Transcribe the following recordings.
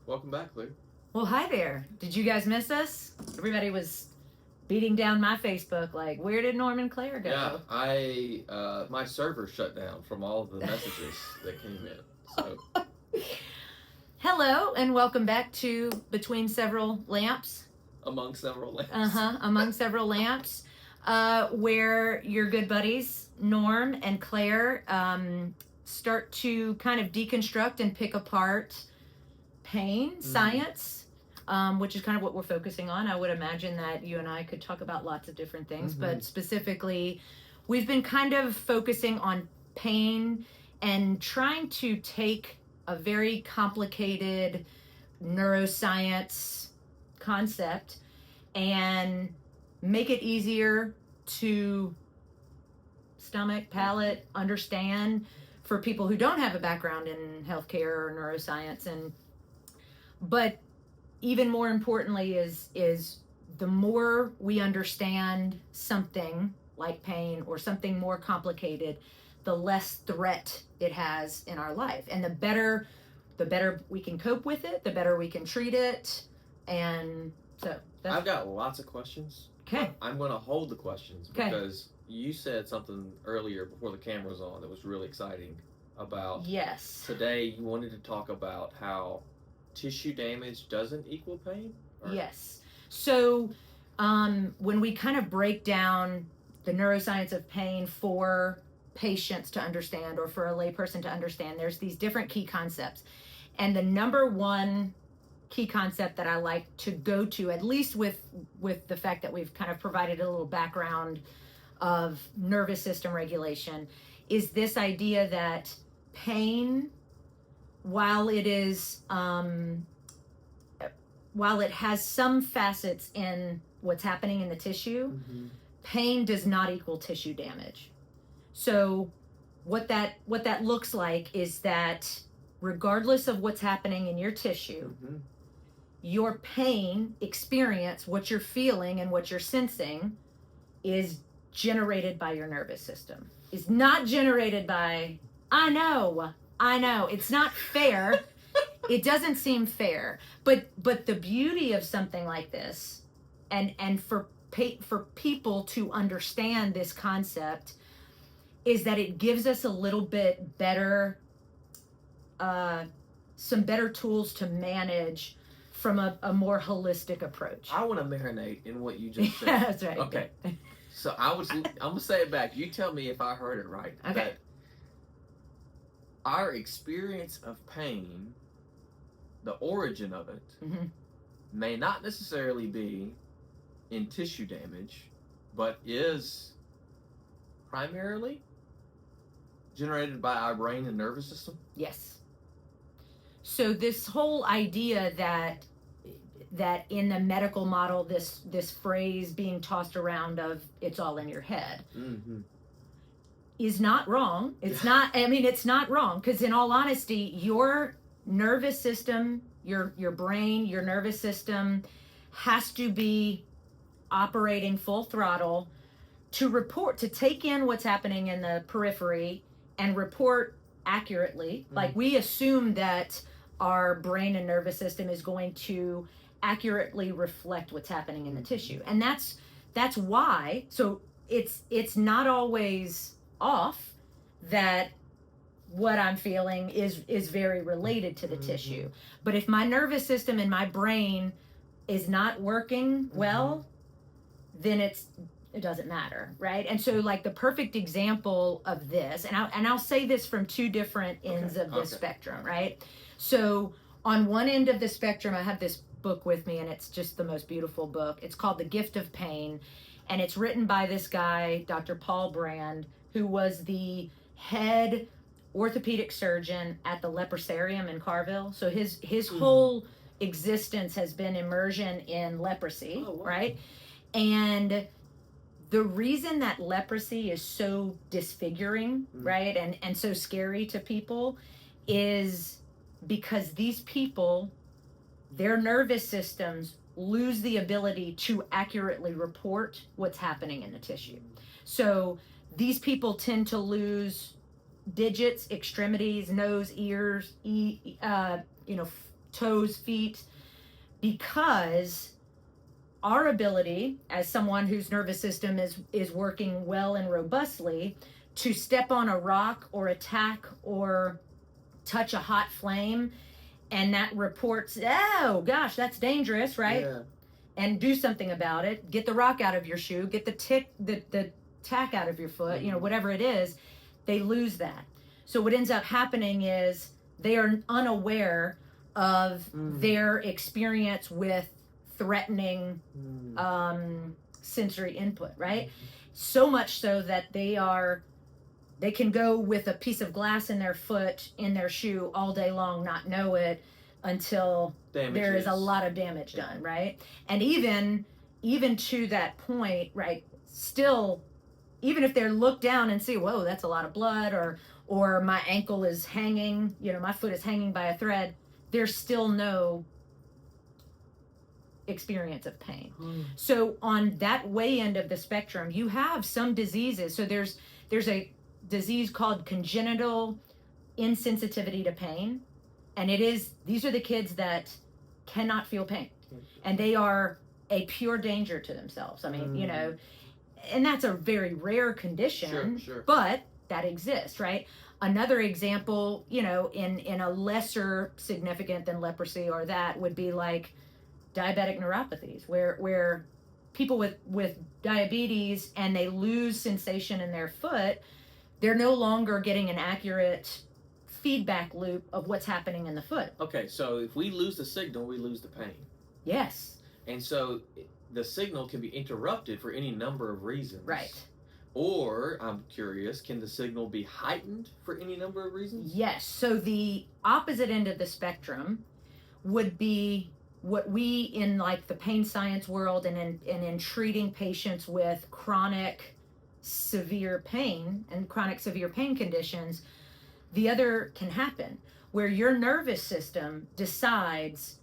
Welcome back, Claire. Well, hi there. Did you guys miss us? Everybody was beating down my Facebook like, where did Norman Claire Yeah, go? my server shut down from all the messages that came in. So Hello, and welcome back to Between Several Lamps. among several lamps. Among several lamps, where your good buddies, Norm and Claire, start to kind of deconstruct and pick apart pain science, which is kind of what we're focusing on. I would imagine that you and I could talk about lots of different things, but specifically, we've been kind of focusing on pain and trying to take a very complicated neuroscience concept and make it easier to stomach, palate, understand for people who don't have a background in healthcare or neuroscience. But even more importantly is the more we understand something like pain or something more complicated, the less threat it has in our life, and the better we can cope with it, the better we can treat it. And so I've got lots of questions. Okay. I'm going to hold the questions Okay. because you said something earlier before the camera was on that was really exciting about Yes. today. You wanted to talk about how tissue damage doesn't equal pain? Yes. So when we kind of break down the neuroscience of pain for patients to understand or for a layperson to understand, there's these different key concepts. And the number one key concept that I like to go to, at least with the fact that we've kind of provided a little background of nervous system regulation, is this idea that pain, while it is while it has some facets in what's happening in the tissue, pain does not equal tissue damage. So what that looks like is that regardless of what's happening in your tissue, your pain experience, what you're feeling and what you're sensing, is generated by your nervous system. Is not generated by, I know, it's not fair. It doesn't seem fair, but the beauty of something like this, and for people to understand this concept, is that it gives us a little bit better, some better tools to manage from a more holistic approach. I want to marinate in what you just said. That's right. Okay. So I'm gonna say it back. You tell me if I heard it right. Okay. That our experience of pain, the origin of it, may not necessarily be in tissue damage, but is primarily generated by our brain and nervous system? Yes. So this whole idea that in the medical model, this phrase being tossed around of it's all in your head, is not wrong. It's not, I mean, it's not wrong, because in all honesty, your nervous system, your brain, your nervous system has to be operating full throttle to take in what's happening in the periphery and report accurately. Like, we assume that our brain and nervous system is going to accurately reflect what's happening in the tissue, and that's why. So it's not always off that what I'm feeling is very related to the tissue. But if my nervous system and my brain is not working well, then it doesn't matter, right? And so, like, the perfect example of this, and I'll say this from two different ends of the spectrum, right? So on one end of the spectrum, I have this book with me, and it's just the most beautiful book. It's called The Gift of Pain, and it's written by this guy, Dr. Paul Brand, who was the head orthopedic surgeon at the Leprosarium in Carville. So his whole existence has been immersion in leprosy, right? And the reason that leprosy is so disfiguring, right, and so scary to people, is because these people, their nervous systems lose the ability to accurately report what's happening in the tissue. So these people tend to lose digits, extremities, nose, ears, toes, feet, because our ability as someone whose nervous system is working well and robustly to step on a rock or attack or touch a hot flame, and that reports, oh gosh, that's dangerous, right? Yeah. And do something about it. Get the rock out of your shoe, get the tack out of your foot, you know, whatever it is. They lose that. So what ends up happening is they are unaware of their experience with threatening sensory input, right? So much so that they can go with a piece of glass in their foot, in their shoe all day long, not know it until there is a lot of damage done, right? And even to that point, right, still, even if they're looked down and see, whoa, that's a lot of blood, or my ankle is hanging, you know, my foot is hanging by a thread, there's still no experience of pain. So on that way end of the spectrum, you have some diseases. So there's a disease called congenital insensitivity to pain, and these are the kids that cannot feel pain, and they are a pure danger to themselves. I mean, you know, and that's a very rare condition, sure. But that exists, right? Another example, you know, in a lesser significant than leprosy or that would be like diabetic neuropathies, where people with diabetes and they lose sensation in their foot, they're no longer getting an accurate feedback loop of what's happening in the foot. Okay, so if we lose the signal, we lose the pain. Yes. And so the signal can be interrupted for any number of reasons. Right. Or, I'm curious, can the signal be heightened for any number of reasons? Yes. So the opposite end of the spectrum would be what we in like the pain science world and in treating patients with chronic severe pain and chronic severe pain conditions, the other can happen where your nervous system decides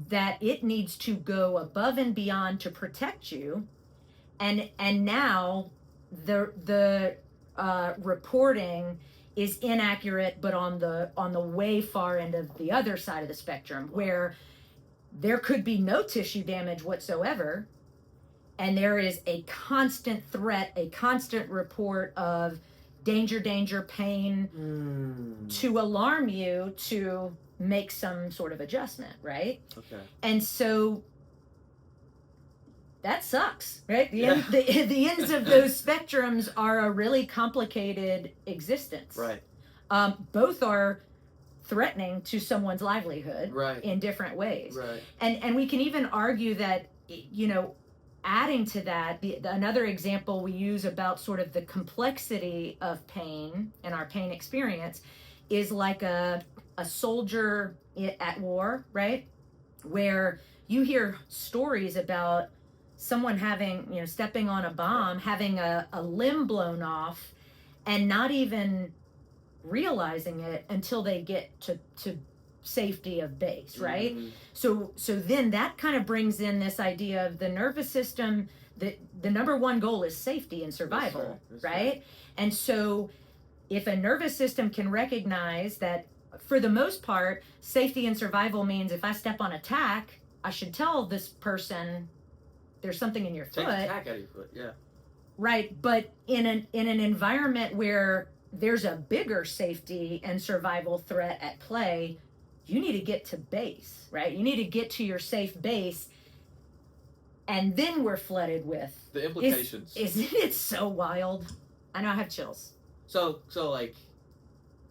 that it needs to go above and beyond to protect you, and now the reporting is inaccurate, but on the way far end of the other side of the spectrum, where there could be no tissue damage whatsoever, and there is a constant threat, a constant report of danger, pain, to alarm you to make some sort of adjustment, right? Okay. And so that sucks, right? The ends of those spectrums are a really complicated existence. Right. Both are threatening to someone's livelihood, right, in different ways. Right. And we can even argue that, you know, adding to that, another example we use about sort of the complexity of pain and our pain experience is like a soldier at war, right? Where you hear stories about someone having, you know, stepping on a bomb, having a limb blown off, and not even realizing it until they get to safety of base, right? So then that kind of brings in this idea of the nervous system, that the number one goal is safety and survival. That's right? And so if a nervous system can recognize that, for the most part, safety and survival means if I step on a tack, I should tell this person there's something in your foot. Take the tack out of your foot, yeah. Right, but in an environment where there's a bigger safety and survival threat at play, you need to get to base, right? You need to get to your safe base, and then we're flooded with the implications. Isn't it so wild? I know, I have chills. So like,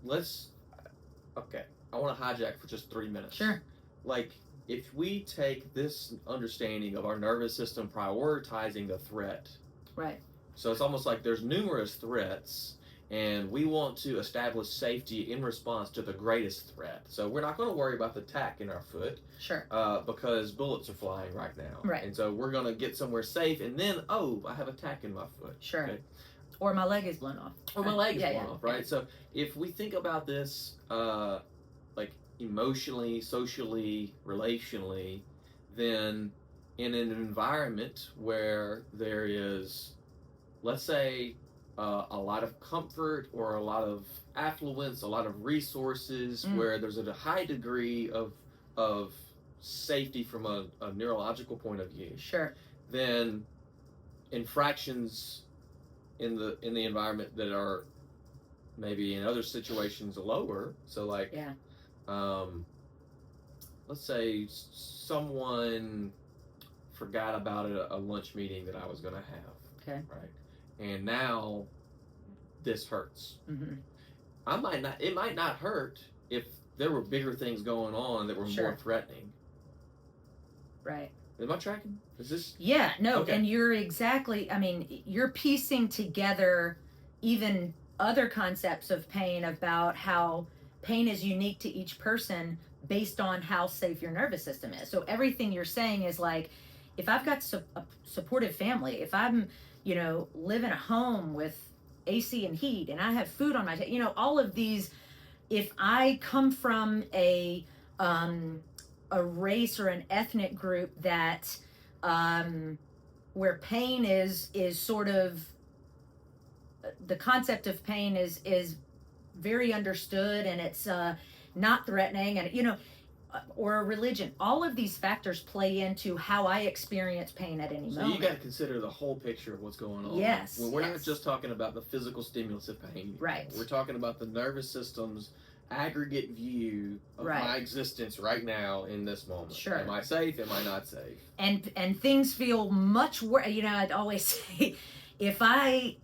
I want to hijack for just 3 minutes. Sure. Like, if we take this understanding of our nervous system prioritizing the threat. Right. So it's almost like there's numerous threats, and we want to establish safety in response to the greatest threat. So we're not going to worry about the tack in our foot. Sure. Because bullets are flying right now. Right. And so we're going to get somewhere safe, and then, I have a tack in my foot. Sure. Okay? Or my leg is blown off. Or my leg is blown off, right? Yeah. So if we think about this, like emotionally, socially, relationally, then in an environment where there is, let's say, a lot of comfort or a lot of affluence, a lot of resources, where there's a high degree of safety from a neurological point of view, Sure. then infractions in the environment that are maybe in other situations lower. So like, Yeah. Let's say someone forgot about a lunch meeting that I was going to have. Okay. Right. And now this hurts. Mm-hmm. It might not hurt if there were bigger things going on that were Sure. more threatening. Right. Am I tracking? Is this? Yeah, no, Okay. and you're exactly, I mean, you're piecing together even other concepts of pain about how pain is unique to each person based on how safe your nervous system is. So everything you're saying is like, if I've got a supportive family, if I'm, live in a home with AC and heat and I have food on my table, all of these, if I come from a race or an ethnic group that where pain is sort of, the concept of pain is very understood, and it's not threatening, and or a religion, all of these factors play into how I experience pain at any moment. So you got to consider the whole picture of what's going on. Yes. Well, we're not just talking about the physical stimulus of pain. Right. We're talking about the nervous system's aggregate view of Right. my existence right now in this moment. Sure. Am I safe? Am I not safe? And things feel much worse. I'd always say, if I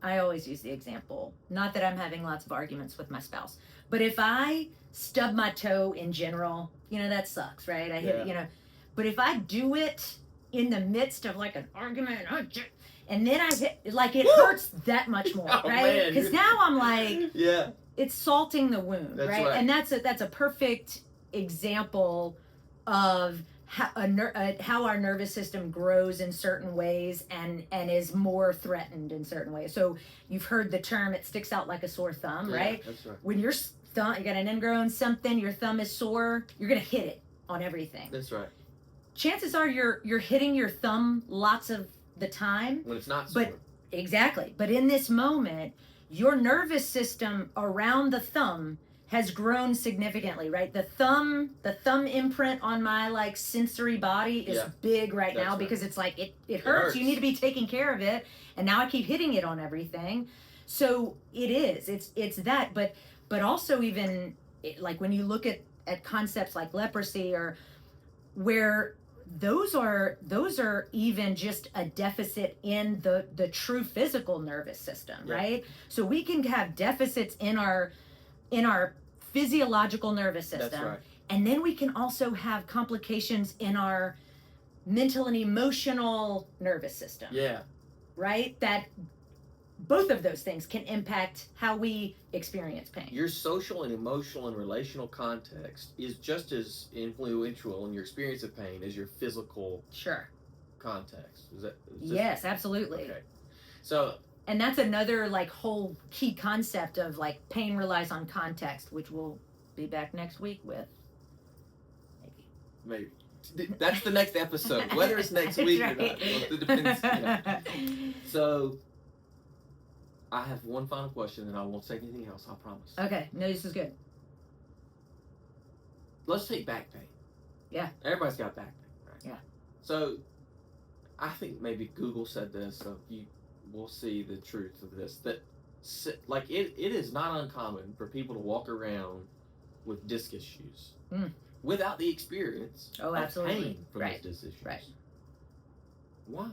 always use the example, not that I'm having lots of arguments with my spouse, but if I stub my toe in general, that sucks, right? I hit it, but if I do it in the midst of like an argument, and then I hit, like, it hurts that much more, Oh, right? Because now I'm like, yeah, it's salting the wound, That's right? right. And that's a perfect example of how our nervous system grows in certain ways and is more threatened in certain ways. So you've heard the term, it sticks out like a sore thumb, right? That's right. When your thumb, you got an ingrown something, your thumb is sore, you're gonna hit it on everything. That's right. Chances are you're hitting your thumb lots of the time. When it's not But sore. Exactly. But in this moment, your nervous system around the thumb has grown significantly, right? The thumb imprint on my like sensory body is big right now because it's like it hurts. You need to be taking care of it, and now I keep hitting it on everything. So it's that, but also even like when you look at concepts like leprosy, or where those are even just a deficit in the true physical nervous system, right? So we can have deficits in our physiological nervous system. That's right. And then we can also have complications in our mental and emotional nervous system. Yeah. Right? That both of those things can impact how we experience pain. Your social and emotional and relational context is just as influential in your experience of pain as your physical context. Yes, absolutely. Okay. So, and that's another like whole key concept of like pain relies on context, which we'll be back next week with. Maybe. That's the next episode. Whether it's next week or not. It depends. So, I have one final question, and I won't say anything else, I promise. Okay. No, this is good. Let's take back pain. Yeah. Everybody's got back pain, right? Yeah. So, I think maybe Google said this, so we'll see the truth of this. That, like, it is not uncommon for people to walk around with disc issues without the experience of pain from those disc issues. Right. Why?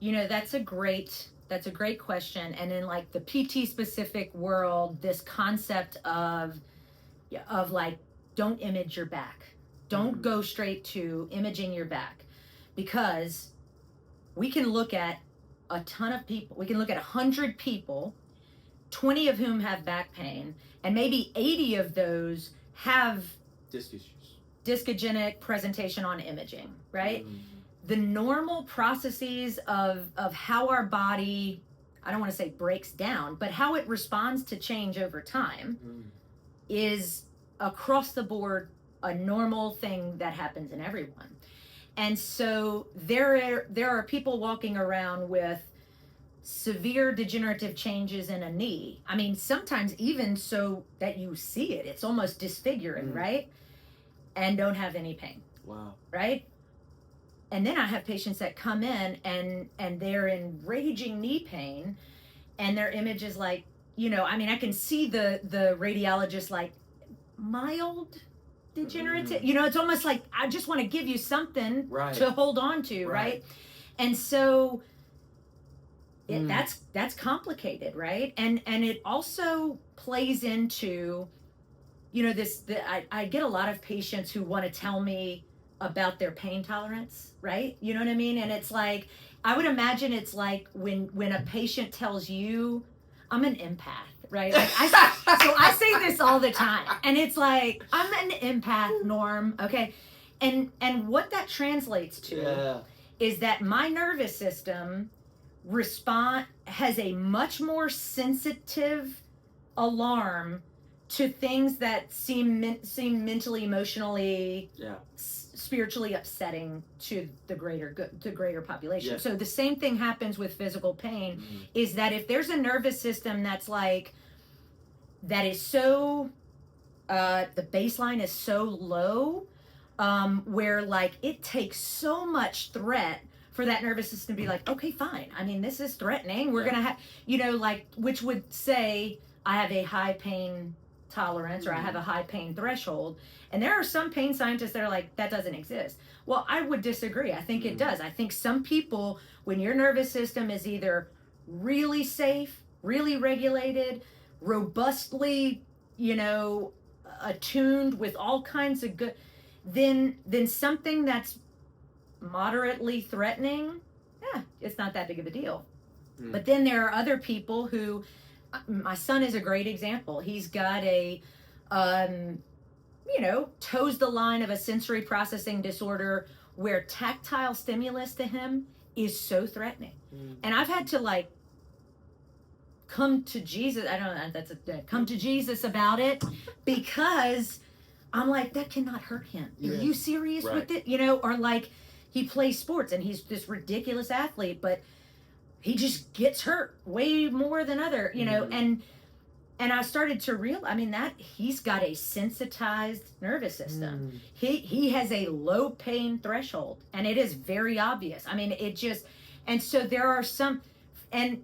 That's a great question. And in like the PT specific world, this concept of like, don't image your back. Don't go straight to imaging your back, because we can look at a ton of people. We can look at 100 people, 20 of whom have back pain, and maybe 80 of those have disc issues. Discogenic presentation on imaging, right? The normal processes of how our body, I don't want to say breaks down, but how it responds to change over time is across the board a normal thing that happens in everyone. And so there are people walking around with severe degenerative changes in a knee. I mean, sometimes even so that you see it, it's almost disfiguring, right? And don't have any pain. Wow. Right? And then I have patients that come in and they're in raging knee pain, and their image is like, you know, I mean, I can see the radiologist like mild degenerative, you know, it's almost like I just want to give you something to hold on to, right? And so that's complicated, right? And it also plays into, you know, I get a lot of patients who want to tell me about their pain tolerance, right? You know what I mean? And it's like, I would imagine it's like when a patient tells you, I'm an empath, right? Like so I say this all the time, and it's like, I'm an empath, Norm, okay? And what that translates to is that my nervous system has a much more sensitive alarm to things that seem mentally, emotionally, spiritually upsetting to the greater population. So the same thing happens with physical pain, is that if there's a nervous system that is so the baseline is so low, where like it takes so much threat for that nervous system to be like, okay, fine. I mean, this is threatening. We're gonna have, you know, like, which would say I have a high pain tolerance, or I have a high pain threshold. And there are some pain scientists that are like, that doesn't exist. Well, I would disagree. I think it does. I think some people, when your nervous system is either really safe, really regulated, robustly, you know, attuned with all kinds of good, then something that's moderately threatening, it's not that big of a deal. But then there are other people who, my son is a great example. He's got a, you know, toes the line of a sensory processing disorder where tactile stimulus to him is so threatening. And I've had to like come to Jesus. I don't know, come to Jesus about it, because I'm like, that cannot hurt him. Are you serious with it? You know, or like, he plays sports and he's this ridiculous athlete, but he just gets hurt way more than other, you know, and I started to realize, I mean, that he's got a sensitized nervous system. He has a low pain threshold, and it is very obvious. I mean, it just, and so there are some, and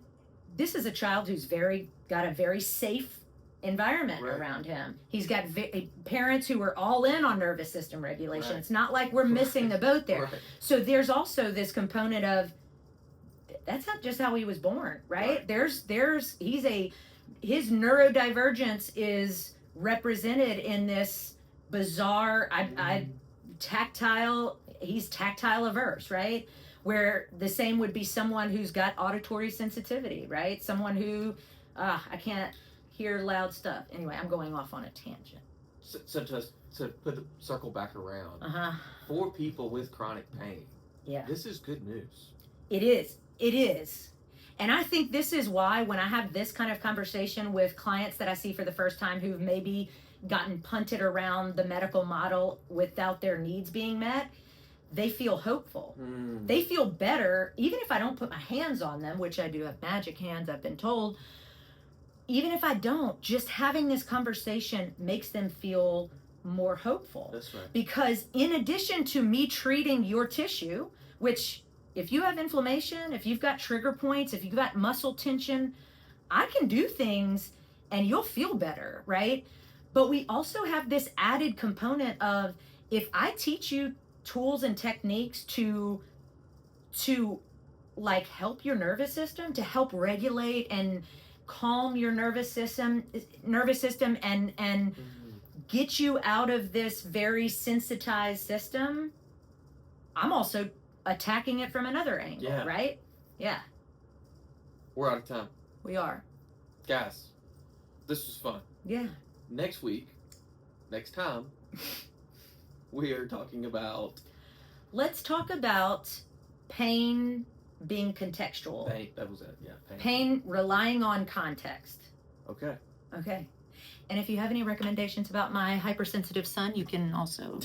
this is a child who's got a very safe environment around him. He's got parents who are all in on nervous system regulation. It's not like we're missing the boat there. So there's also this component of, that's not just how he was born, right? His neurodivergence is represented in this bizarre, he's tactile averse, right? Where the same would be someone who's got auditory sensitivity, right? Someone who, I can't hear loud stuff. Anyway, I'm going off on a tangent. So to put the circle back around, for people with chronic pain, this is good news. It is. And I think this is why when I have this kind of conversation with clients that I see for the first time who've maybe gotten punted around the medical model without their needs being met, they feel hopeful. They feel better, even if I don't put my hands on them, which I do have magic hands, I've been told. Even if I don't, just having this conversation makes them feel more hopeful. That's right. Because in addition to me treating your tissue, which if you have inflammation, if you've got trigger points, if you've got muscle tension, I can do things and you'll feel better, right? But we also have this added component of, if I teach you tools and techniques to like help your nervous system, to help regulate and calm your nervous system and get you out of this very sensitized system, I'm also attacking it from another angle, right? Yeah. We're out of time. We are. Guys, this was fun. Yeah. Next time, we are talking about... Let's talk about pain being contextual. Pain, that was it, yeah. Pain relying on context. Okay. And if you have any recommendations about my hypersensitive son, you can also